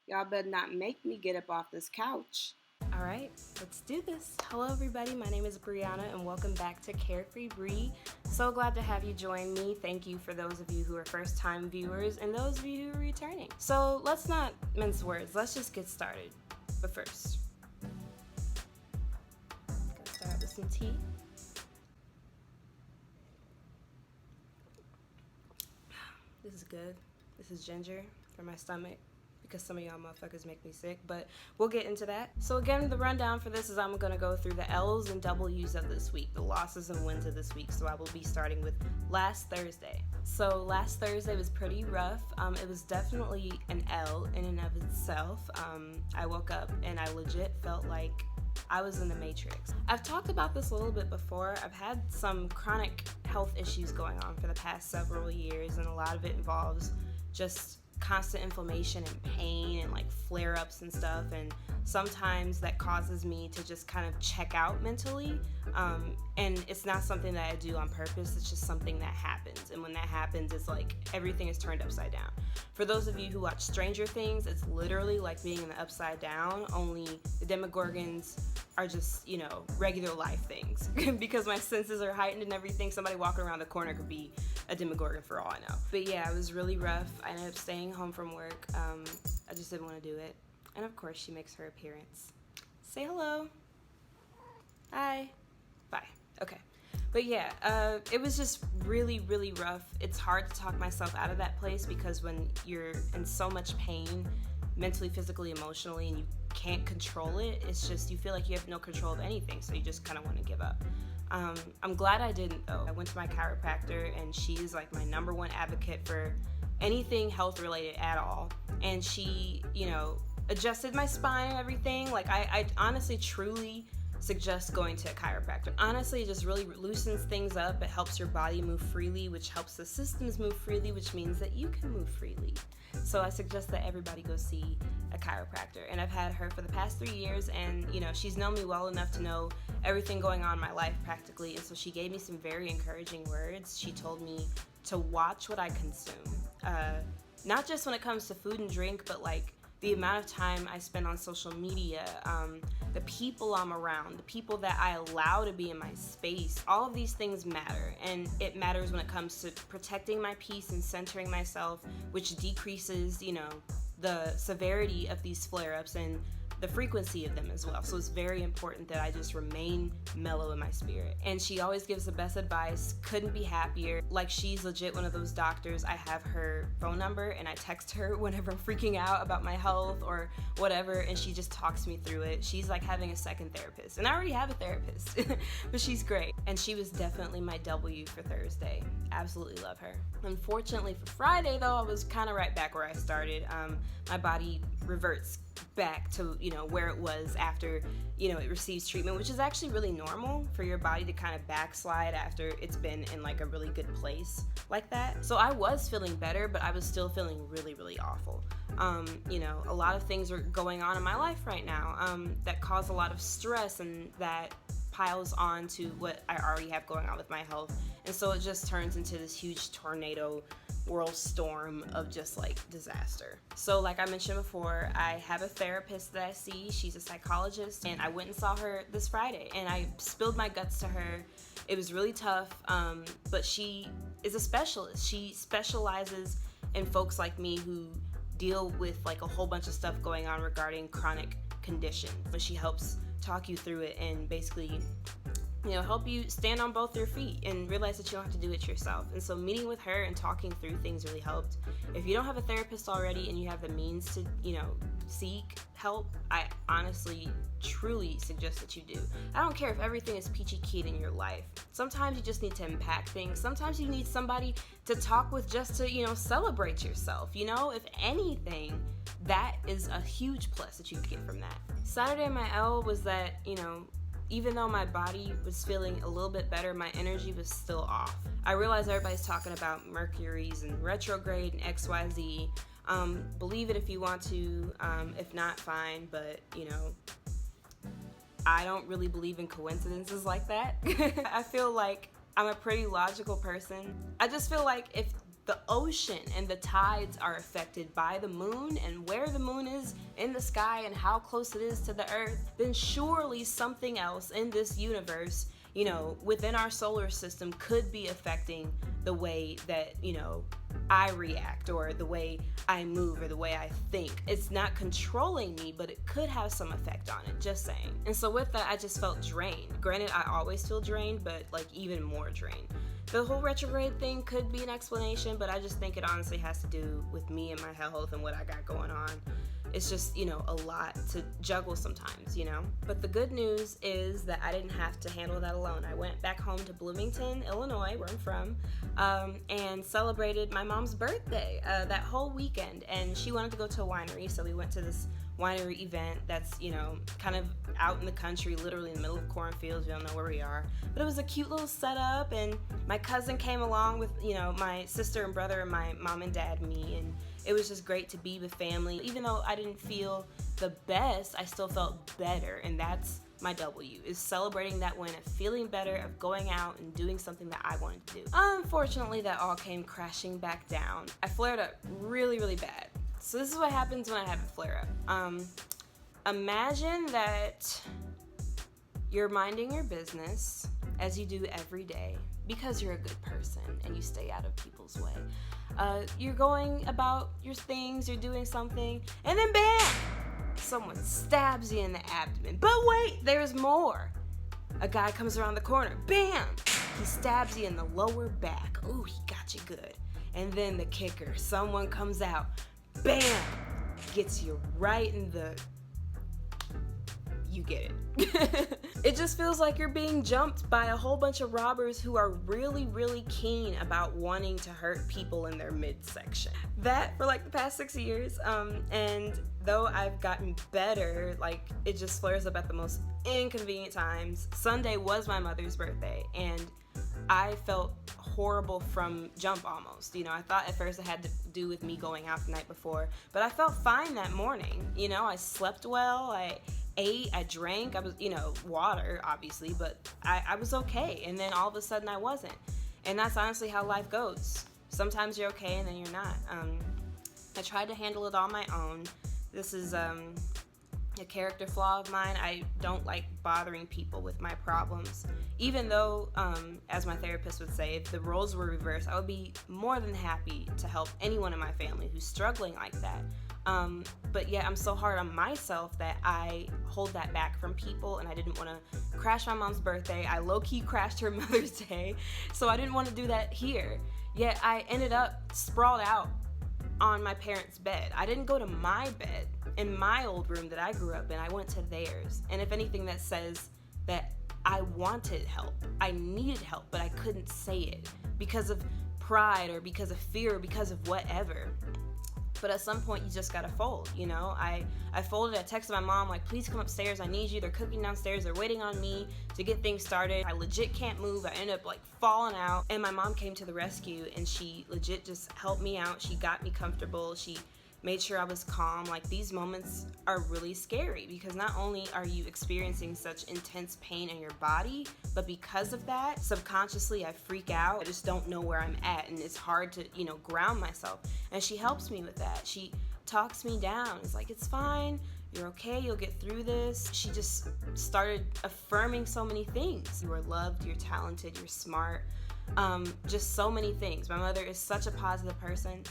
Y'all better not make me get up off this couch. All right, let's do this. Hello, everybody. My name is Brianna, and welcome back to CareFreeBri. So glad to have you join me. Thank you for those of you who are first-time viewers and those of you who are returning. So let's not mince words. Let's just get started. But first, gotta start with some tea. This is good. This is ginger for my stomach, because some of y'all motherfuckers make me sick, but we'll get into that. So again, the rundown for this is I'm gonna go through the L's and W's of this week, the losses and wins of this week. So I will be starting with last Thursday. So last Thursday was pretty rough. It was definitely an L in and of itself. I woke up and I legit felt like I was in the Matrix. I've talked about this a little bit before. I've had some chronic health issues going on for the past several years, and a lot of it involves just constant inflammation and pain and like flare-ups and stuff, and sometimes that causes me to just kind of check out mentally, and it's not something that I do on purpose. It's just something that happens, and when that happens, it's like everything is turned upside down. For those of you who watch Stranger Things, it's literally like being in the upside down, only the Demogorgons are just, you know, regular life things. Because my senses are heightened and everything, somebody walking around the corner could be a Demogorgon for all I know. But yeah, it was really rough. I ended up staying home from work. I just didn't want to do it. And of course, she makes her appearance. Say hello. Hi. Bye. Okay. But yeah, it was just really, really rough. It's hard to talk myself out of that place, because when you're in so much pain, mentally, physically, emotionally, and you can't control it, it's just, you feel like you have no control of anything, so you just kind of want to give up. I'm glad I didn't, though. I went to my chiropractor, and she's like my #1 advocate for anything health related at all, and she, you know, adjusted my spine and everything. Like, I honestly truly suggest going to a chiropractor. Honestly, it just really loosens things up. It helps your body move freely, which helps the systems move freely, which means that you can move freely. So I suggest that everybody go see a chiropractor. And I've had her for the past 3 years, and you know, she's known me well enough to know everything going on in my life practically. And so she gave me some very encouraging words. She told me to watch what I consume. Not just when it comes to food and drink, but like the amount of time I spend on social media, the people I'm around, the people that I allow to be in my space. All of these things matter, and it matters when it comes to protecting my peace and centering myself, which decreases, you know, the severity of these flare-ups and the frequency of them as well. So it's very important that I just remain mellow in my spirit. And she always gives the best advice. Couldn't be happier. Like, she's legit one of those doctors. I have her phone number and I text her whenever I'm freaking out about my health or whatever, and she just talks me through it. She's like having a second therapist, and I already have a therapist, but she's great. And she was definitely my W for Thursday. Absolutely love her. Unfortunately for Friday, though, I was kind of right back where I started. My body reverts back to, you know, where it was after, you know, it receives treatment, which is actually really normal for your body to kind of backslide after it's been in like a really good place like that. So I was feeling better, but I was still feeling really, really awful. You know, a lot of things are going on in my life right now that cause a lot of stress, and that piles on to what I already have going on with my health. And so it just turns into this huge tornado world storm of just like disaster. So like I mentioned before, I have a therapist that I see. She's a psychologist, and I went and saw her this Friday, and I spilled my guts to her. It was really tough, but she is a specialist. She specializes in folks like me who deal with like a whole bunch of stuff going on regarding chronic conditions. But she helps talk you through it and basically, you know, help you stand on both your feet and realize that you don't have to do it yourself. And so meeting with her and talking through things really helped. If you don't have a therapist already and you have the means to, you know, seek help, I honestly, truly suggest that you do. I don't care if everything is peachy keen in your life. Sometimes you just need to unpack things. Sometimes you need somebody to talk with just to, you know, celebrate yourself. You know, if anything, that is a huge plus that you can get from that. Saturday, my L was that, you know, even though my body was feeling a little bit better, my energy was still off. I realize everybody's talking about Mercury's and retrograde and XYZ. Believe it if you want to, if not, fine, but, you know, I don't really believe in coincidences like that. I feel like I'm a pretty logical person. I just feel like if the ocean and the tides are affected by the moon and where the moon is in the sky and how close it is to the earth, then surely something else in this universe, you know, within our solar system could be affecting the way that, you know, I react or the way I move or the way I think. It's not controlling me, but it could have some effect on it, just saying. And so with that, I just felt drained. Granted, I always feel drained, but like even more drained. The whole retrograde thing could be an explanation, but I just think it honestly has to do with me and my health and what I got going on. It's just, you know, a lot to juggle sometimes, you know? But the good news is that I didn't have to handle that alone. I went back home to Bloomington, Illinois, where I'm from, and celebrated my mom's birthday that whole weekend. And she wanted to go to a winery, so we went to this winery event that's, you know, kind of out in the country, literally in the middle of cornfields. We don't know where we are. But it was a cute little setup, and my cousin came along with, you know, my sister and brother and my mom and dad and me, and it was just great to be with family. Even though I didn't feel the best, I still felt better, and that's my W, is celebrating that win, of feeling better, of going out and doing something that I wanted to do. Unfortunately, that all came crashing back down. I flared up really, really bad. So this is what happens when I have a flare up. Imagine that you're minding your business as you do every day because you're a good person and you stay out of people's way. You're going about your things, you're doing something, and then bam! Someone stabs you in the abdomen. But wait, there's more. A guy comes around the corner, bam! He stabs you in the lower back. Ooh, he got you good. And then the kicker, someone comes out, bam! Gets you right in the... You get it. It just feels like you're being jumped by a whole bunch of robbers who are really, really keen about wanting to hurt people in their midsection. That for like the past 6 years, and though I've gotten better, like it just flares up at the most inconvenient times. Sunday was my mother's birthday, and I felt horrible from jump almost. You know, I thought at first it had to do with me going out the night before, but I felt fine that morning. You know, I slept well, I ate, I drank, I was, you know, water obviously, but I was okay. And then all of a sudden I wasn't. And that's honestly how life goes. Sometimes you're okay and then you're not. I tried to handle it on my own. This is a character flaw of mine. I don't like bothering people with my problems. Even though, as my therapist would say, if the roles were reversed, I would be more than happy to help anyone in my family who's struggling like that. But yet I'm so hard on myself that I hold that back from people, and I didn't want to crash my mom's birthday. I low-key crashed her Mother's Day, so I didn't want to do that here. Yet I ended up sprawled out on my parents' bed. I didn't go to my bed in my old room that I grew up in. I went to theirs. And if anything, that says that I wanted help. I needed help, but I couldn't say it because of pride or because of fear or because of whatever. But at some point, you just gotta fold, you know? I folded, I texted my mom, like, please come upstairs, I need you, they're cooking downstairs, they're waiting on me to get things started. I legit can't move, I ended up, like, falling out, and my mom came to the rescue, and she legit just helped me out, she got me comfortable, she made sure I was calm. Like, these moments are really scary because not only are you experiencing such intense pain in your body, but because of that, subconsciously I freak out. I just don't know where I'm at, and it's hard to, you know, ground myself. And she helps me with that. She talks me down. It's like, it's fine, you're okay, you'll get through this. She just started affirming so many things. You are loved, you're talented, you're smart, just so many things. My mother is such a positive person.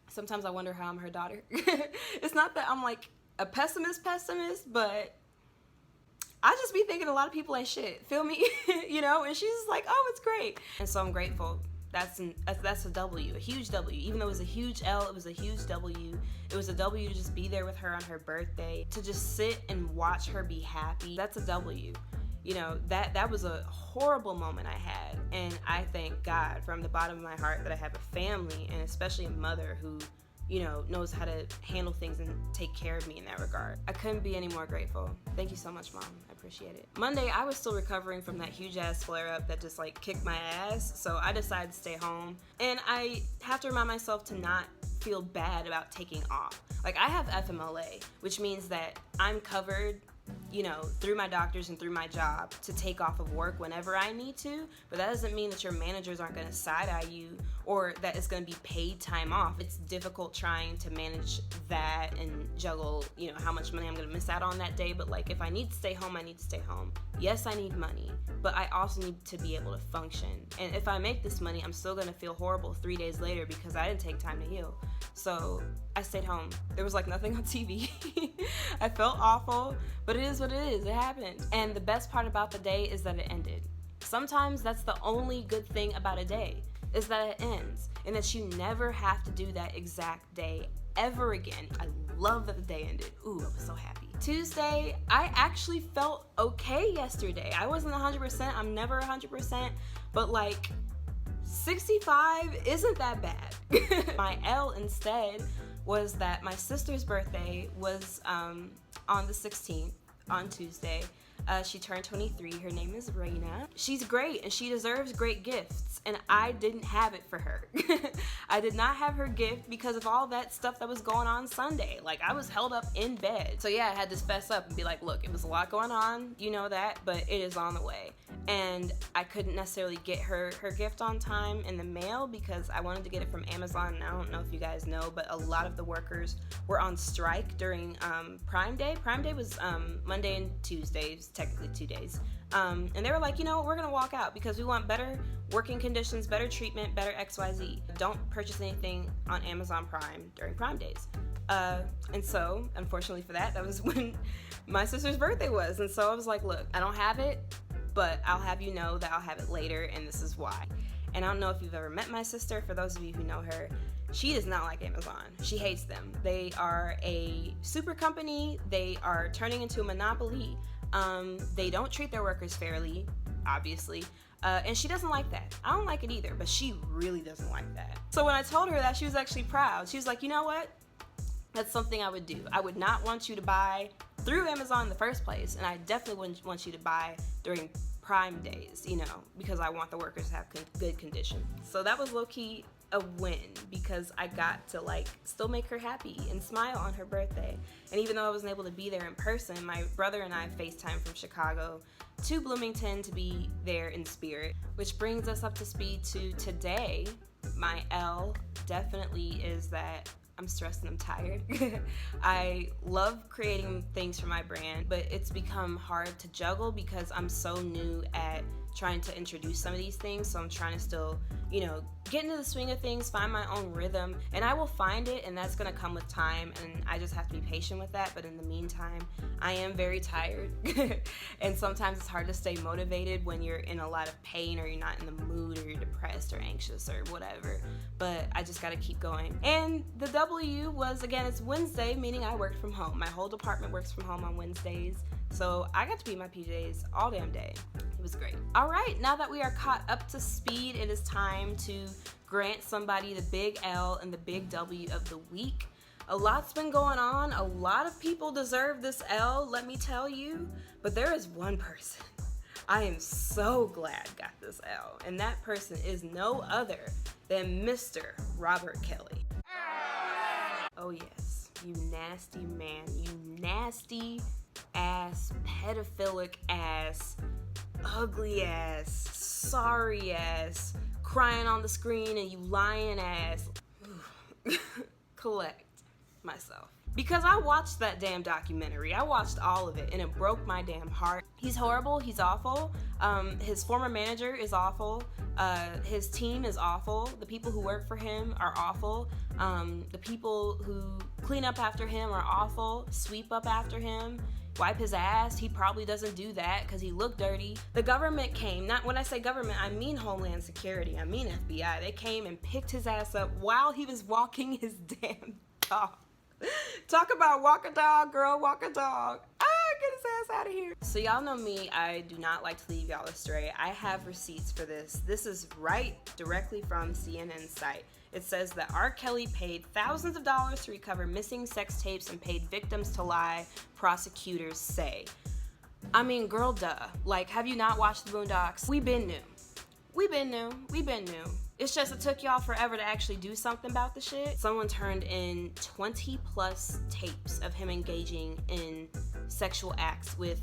Sometimes I wonder how I'm her daughter. It's not that I'm like a pessimist, but I just be thinking a lot of people ain't shit. Feel me? You know? And she's just like, oh, it's great. And so I'm grateful. That's a W, a huge W. Even though it was a huge L, it was a huge W. It was a W to just be there with her on her birthday, to just sit and watch her be happy. That's a W. You know, that was a horrible moment I had, and I thank God from the bottom of my heart that I have a family, and especially a mother who, you know, knows how to handle things and take care of me in that regard. I couldn't be any more grateful. Thank you so much, Mom. I appreciate it. Monday, I was still recovering from that huge ass flare-up that just like kicked my ass, so I decided to stay home, and I have to remind myself to not feel bad about taking off. Like, I have FMLA, which means that I'm covered you know, through my doctors and through my job to take off of work whenever I need to, but that doesn't mean that your managers aren't going to side-eye you or that it's going to be paid time off. It's difficult trying to manage that and juggle, you know, how much money I'm going to miss out on that day, but like if I need to stay home, I need to stay home. Yes, I need money, but I also need to be able to function. And if I make this money, I'm still going to feel horrible 3 days later because I didn't take time to heal. So I stayed home. There was like nothing on TV. I felt awful, but it is what it is. It happened. And the best part about the day is that it ended. Sometimes that's the only good thing about a day, is that it ends and that you never have to do that exact day ever again. I love that the day ended. Ooh, I was so happy. Tuesday, I actually felt okay yesterday. I wasn't 100%. I'm never 100%, but like 65 isn't that bad. My L instead was that my sister's birthday was on the 16th, on Tuesday. She turned 23. Her name is Raina. She's great and she deserves great gifts, and I didn't have it for her. I did not have her gift because of all that stuff that was going on Sunday. Like, I was held up in bed. So yeah, I had to fess up and be like, look, it was a lot going on, you know that, but it is on the way. And I couldn't necessarily get her gift on time in the mail because I wanted to get it from Amazon, and I don't know if you guys know, but a lot of the workers were on strike during Prime Day. Prime Day was Monday and Tuesday, technically 2 days. And they were like, you know what, we're gonna walk out because we want better working conditions, better treatment, better XYZ. Don't purchase anything on Amazon Prime during Prime Days. And so, unfortunately for that, that was when my sister's birthday was. And so I was like, look, I don't have it, but I'll have you know that I'll have it later, and this is why. And I don't know if you've ever met my sister. For those of you who know her, she does not like Amazon. She hates them. They are a super company. They are turning into a monopoly. They don't treat their workers fairly, obviously. And she doesn't like that. I don't like it either, but she really doesn't like that. So when I told her that, she was actually proud. She was like, you know what? That's something I would do. I would not want you to buy through Amazon in the first place, and I definitely wouldn't want you to buy during Prime Days, you know, because I want the workers to have good condition. So that was low-key a win because I got to like still make her happy and smile on her birthday. And even though I wasn't able to be there in person, my brother and I FaceTime from Chicago to Bloomington to be there in spirit, which brings us up to speed to today. My L definitely is that I'm stressed and I'm tired. I love creating things for my brand, but it's become hard to juggle because I'm so new at trying to introduce some of these things. So I'm trying to still, you know, get into the swing of things, find my own rhythm, and I will find it, and that's gonna come with time, and I just have to be patient with that. But in the meantime, I am very tired and sometimes it's hard to stay motivated when you're in a lot of pain or you're not in the mood or you're depressed or anxious or whatever, but I just gotta keep going. And the W was, again, it's Wednesday, meaning I worked from home. My whole department works from home on Wednesdays, so I got to be in my PJs all damn day. It was great. All right, now that we are caught up to speed, it is time to grant somebody the big L and the big W of the week. A lot's been going on. A lot of people deserve this L, let me tell you, but there is one person I am so glad got this L, and that person is no other than Mr. Robert Kelly. Oh yes, you nasty man, you nasty ass, pedophilic ass, ugly ass, sorry ass, crying on the screen and you lying ass. Collect myself. Because I watched that damn documentary. I watched all of it and it broke my damn heart. He's horrible, he's awful. His former manager is awful. His team is awful. The people who work for him are awful. The people who clean up after him are awful. Sweep up after him. Wipe his ass. He probably doesn't do that because he looked dirty. The government came, not when I say government, I mean Homeland Security. I mean FBI. They came and picked his ass up while he was walking his damn dog. Talk about walk a dog, girl, walk a dog. Get his ass out of here. So y'all know me, I do not like to leave y'all astray. I have receipts for this. This is right directly from CNN's site. It says that R. Kelly paid thousands of dollars to recover missing sex tapes and paid victims to lie, prosecutors say. I mean, girl, duh. Like, have you not watched the Boondocks? We been new. It's just it took y'all forever to actually do something about the shit. Someone turned in 20 plus tapes of him engaging in sexual acts with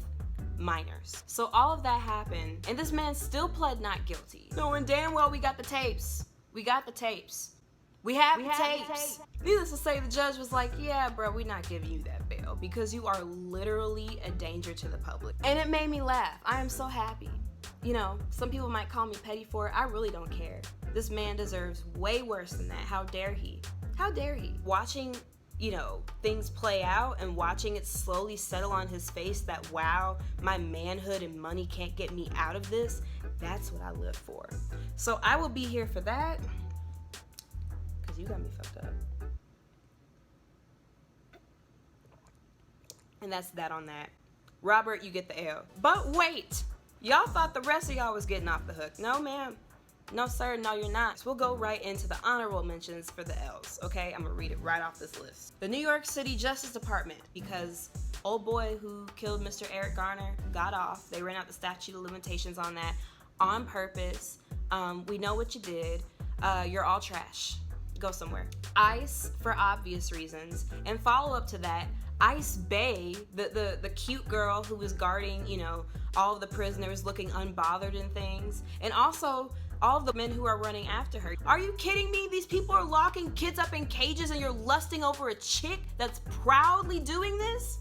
minors. So all of that happened, and this man still pled not guilty. Knowing damn well we got the tapes. We got the tapes. We have the tapes. Needless to say, the judge was like, yeah, bro, we're not giving you that bail because you are literally a danger to the public. And it made me laugh. I am so happy. You know, some people might call me petty for it. I really don't care. This man deserves way worse than that. How dare he? How dare he? Watching, you know, things play out and watching it slowly settle on his face that, wow, my manhood and money can't get me out of this, that's what I live for. So I will be here for that, because you got me fucked up. And that's that on that. Robert, you get the L. But wait! Y'all thought the rest of y'all was getting off the hook. No, ma'am. No, sir. No, you're not. So we'll go right into the honorable mentions for the L's, okay? I'm gonna read it right off this list. The New York City Justice Department, because old boy who killed Mr. Eric Garner got off. They ran out the statute of limitations on that on purpose. We know what you did. You're all trash. Go somewhere. ICE, for obvious reasons. And follow up to that, Ice Bay, the cute girl who was guarding, you know, all of the prisoners looking unbothered and things. And also, all of the men who are running after her. Are you kidding me? These people are locking kids up in cages and you're lusting over a chick that's proudly doing this?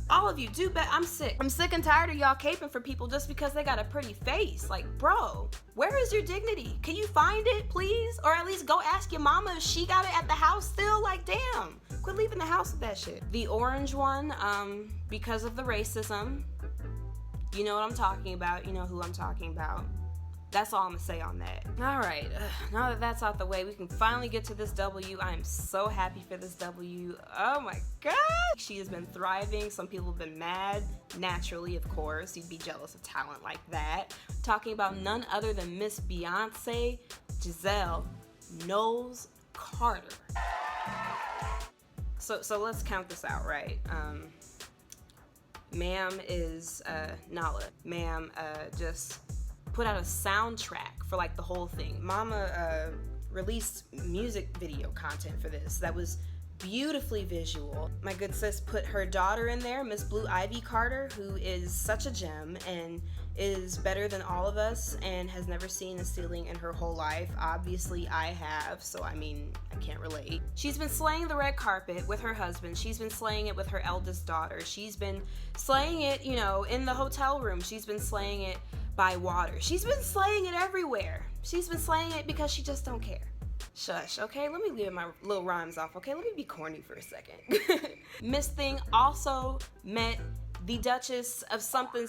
All of you, do bet. I'm sick. I'm sick and tired of y'all caping for people just because they got a pretty face. Like, bro, where is your dignity? Can you find it, please? Or at least go ask your mama if she got it at the house still? Like, damn. Quit leaving the house with that shit. The orange one, because of the racism. You know what I'm talking about. You know who I'm talking about. That's all I'm gonna say on that. All right, now that that's out the way, we can finally get to this W. I am so happy for this W. Oh my God. She has been thriving. Some people have been mad. Naturally, of course, you'd be jealous of talent like that. Talking about none other than Miss Beyonce, Giselle Knowles Carter. So let's count this out, right? Ma'am is Nala. Ma'am just put out a soundtrack for like the whole thing. Mama released music video content for this that was beautifully visual. My good sis put her daughter in there, Miss Blue Ivy Carter, who is such a gem and is better than all of us and has never seen a ceiling in her whole life. Obviously I have, so I mean, I can't relate. She's been slaying the red carpet with her husband. She's been slaying it with her eldest daughter. She's been slaying it, you know, in the hotel room. She's been slaying it by water. She's been slaying it everywhere. She's been slaying it because she just don't care. Shush, okay? Let me leave my little rhymes off, okay? Let me be corny for a second. Miss Thing also met the Duchess of something,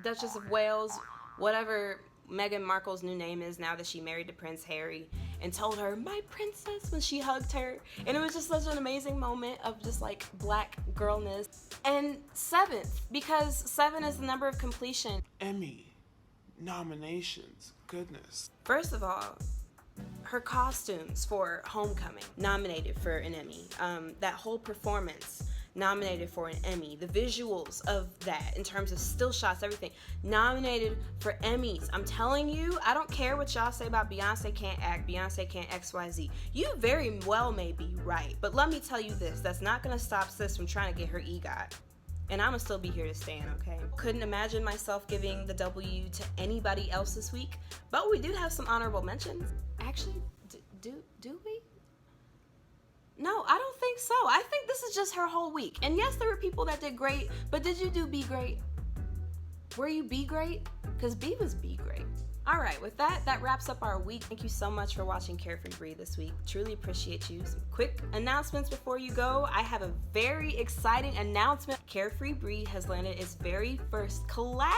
Duchess of Wales, whatever Meghan Markle's new name is now that she married to Prince Harry, and told her, my princess, when she hugged her. And it was just such an amazing moment of just like black girlness. And 7th, because 7 is the number of completion. Emmy nominations, goodness. First of all, her costumes for Homecoming, nominated for an Emmy. That whole performance, nominated for an Emmy. The visuals of that, in terms of still shots, everything, nominated for Emmys. I'm telling you, I don't care what y'all say about Beyonce can't act, Beyonce can't XYZ. You very well may be right, but let me tell you this, that's not gonna stop sis from trying to get her EGOT. And I'm gonna still be here to stand, okay? Couldn't imagine myself giving the W to anybody else this week, but we do have some honorable mentions. Actually, do we? No, I don't think so. I think this is just her whole week. And yes, there were people that did great, but did you do B great? Were you B great? Because B was B great. All right, with that wraps up our week. Thank you so much for watching CareFreeBri this week. Truly appreciate you. Some quick announcements before you go. I have a very exciting announcement. CareFreeBri has landed its very first collab.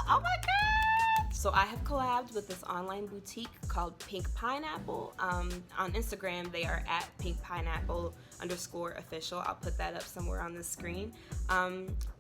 Oh my God! So I have collabed with this online boutique called PinkPineapple. On Instagram, they are at PinkPineapple_official. I'll put that up somewhere on the screen.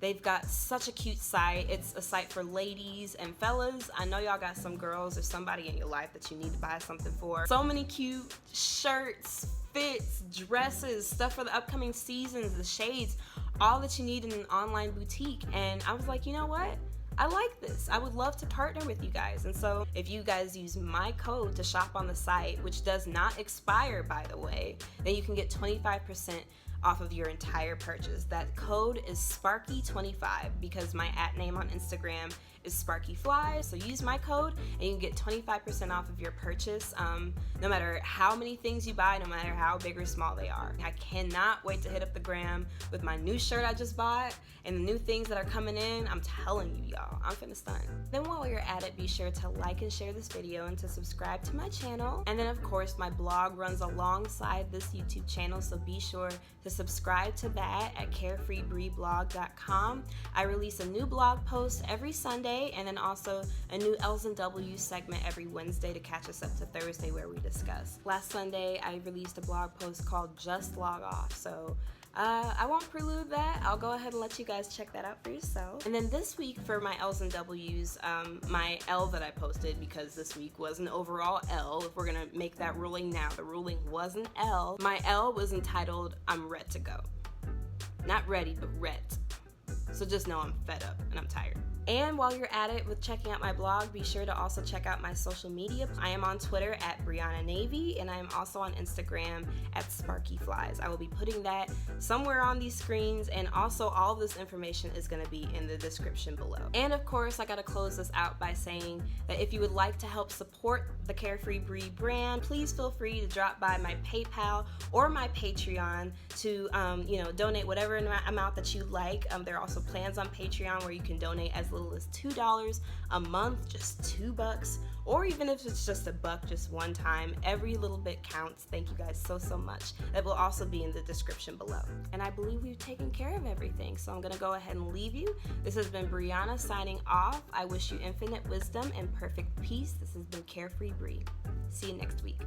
They've got such a cute site. It's a site for ladies and fellas. I know y'all got some girls or somebody in your life that you need to buy something for. So many cute shirts, fits, dresses, stuff for the upcoming seasons, the shades, all that you need in an online boutique. And I was like, you know what? I like this. I would love to partner with you guys. And so if you guys use my code to shop on the site, which does not expire, by the way, then you can get 25% off of your entire purchase. That code is Sparky25 because my @ name on Instagram is SparkyFly. So use my code and you can get 25% off of your purchase, no matter how many things you buy, no matter how big or small they are. I cannot wait to hit up the gram with my new shirt I just bought and the new things that are coming in. I'm telling you, y'all, I'm finna stun. Then while you're at it, be sure to like and share this video and to subscribe to my channel. And then of course my blog runs alongside this YouTube channel, so be sure to subscribe to that at CareFreeBriblog.com. I release a new blog post every Sunday and then also a new L's and W's segment every Wednesday to catch us up to Thursday where we discuss. Last Sunday I released a blog post called Just Log Off, so I won't prelude that. I'll go ahead and let you guys check that out for yourself. And then this week for my L's and W's, my L that I posted, because this week was an overall L, if we're gonna make that ruling now, the ruling was an L. My L was entitled, I'm red to go. Not ready, but red. So just know I'm fed up and I'm tired. And while you're at it with checking out my blog, be sure to also check out my social media. I am on Twitter at Brianna Navy, and I am also on Instagram at SparkyFlies. I will be putting that somewhere on these screens, and also all of this information is going to be in the description below. And of course, I got to close this out by saying that if you would like to help support the CareFreeBri brand, please feel free to drop by my PayPal or my Patreon to donate whatever amount that you like. There are also plans on Patreon where you can donate as little as $2 a month, just $2, or even if it's just $1 just one time. Every little bit counts. Thank you guys so much. That will also be in the description below. And I believe we've taken care of everything, so I'm gonna go ahead and leave you. This has been Brianna signing off. I wish you infinite wisdom and perfect peace. This has been CareFreeBri. See you next week.